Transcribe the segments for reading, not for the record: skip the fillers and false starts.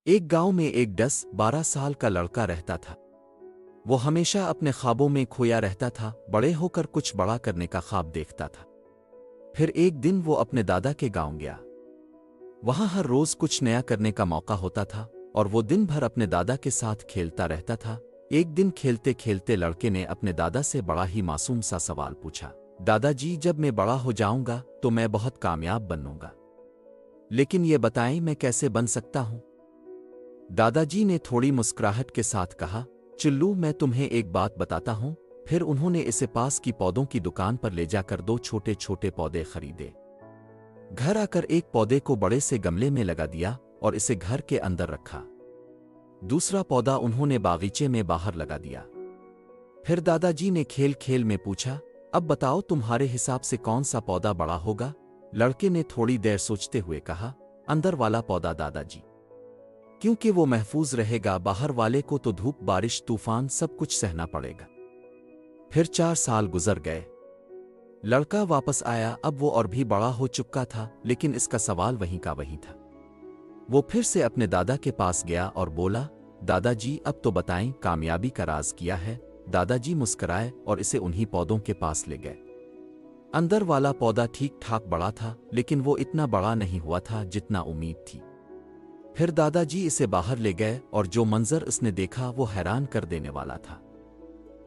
एक गांव में एक 10-12 साल का लड़का रहता था। वो हमेशा अपने ख्वाबों में खोया रहता था, बड़े होकर कुछ बड़ा करने का ख्वाब देखता था। फिर एक दिन वो अपने दादा के गांव गया। वहां हर रोज कुछ नया करने का मौका होता था और वो दिन भर अपने दादा के साथ खेलता रहता था। एक दिन खेलते खेलते लड़के ने अपने दादा से बड़ा ही मासूम सा सवाल पूछा, दादाजी, जब मैं बड़ा हो जाऊंगा तो मैं बहुत कामयाब बनूंगा, लेकिन ये बताएं मैं कैसे बन सकता हूं? दादाजी ने थोड़ी मुस्कुराहट के साथ कहा, चिल्लू, मैं तुम्हें एक बात बताता हूं। फिर उन्होंने इसे पास की पौधों की दुकान पर ले जाकर 2 छोटे छोटे पौधे खरीदे। घर आकर एक पौधे को बड़े से गमले में लगा दिया और इसे घर के अंदर रखा। दूसरा पौधा उन्होंने बागीचे में बाहर लगा दिया। फिर दादाजी ने खेल खेल में पूछा, अब बताओ तुम्हारे हिसाब से कौन सा पौधा बड़ा होगा? लड़के ने थोड़ी देर सोचते हुए कहा, अंदर वाला पौधा दादाजी, क्योंकि वो महफूज रहेगा, बाहर वाले को तो धूप बारिश तूफान सब कुछ सहना पड़ेगा। फिर 4 साल गुजर गए। लड़का वापस आया। अब वो और भी बड़ा हो चुका था, लेकिन इसका सवाल वहीं का वहीं था। वो फिर से अपने दादा के पास गया और बोला, दादाजी, अब तो बताएं कामयाबी का राज क्या है? दादाजी मुस्कुराए और इसे उन्हीं पौधों के पास ले गए। अंदर वाला पौधा ठीक ठाक बड़ा था, लेकिन वो इतना बड़ा नहीं हुआ था जितना उम्मीद थी। फिर दादाजी इसे बाहर ले गए और जो मंजर उसने देखा वो हैरान कर देने वाला था।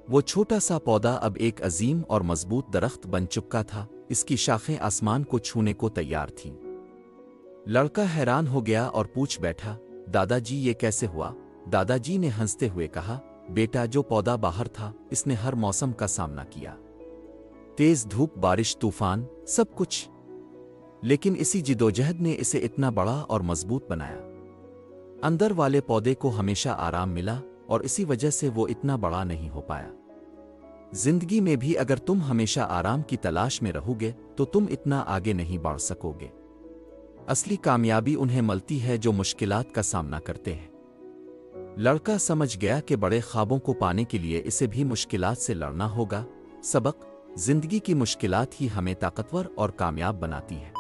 वो छोटा सा पौधा अब एक अजीम और मजबूत दरख्त बन चुका था। इसकी शाखें आसमान को छूने को तैयार थीं। लड़का हैरान हो गया और पूछ बैठा, दादाजी, ये कैसे हुआ? दादाजी ने हंसते हुए कहा, बेटा, जो पौधा बाहर था इसने हर मौसम का सामना किया, तेज धूप बारिश तूफान सब कुछ, लेकिन इसी जिदोजहद ने इसे इतना बड़ा और मजबूत बनाया। अंदर वाले पौधे को हमेशा आराम मिला और इसी वजह से वो इतना बड़ा नहीं हो पाया। जिंदगी में भी अगर तुम हमेशा आराम की तलाश में रहोगे तो तुम इतना आगे नहीं बढ़ सकोगे। असली कामयाबी उन्हें मिलती है जो मुश्किलात का सामना करते हैं। लड़का समझ गया कि बड़े ख्वाबों को पाने के लिए इसे भी मुश्किलात से लड़ना होगा। सबक: जिंदगी की मुश्किलात ही हमें ताकतवर और कामयाब बनाती है।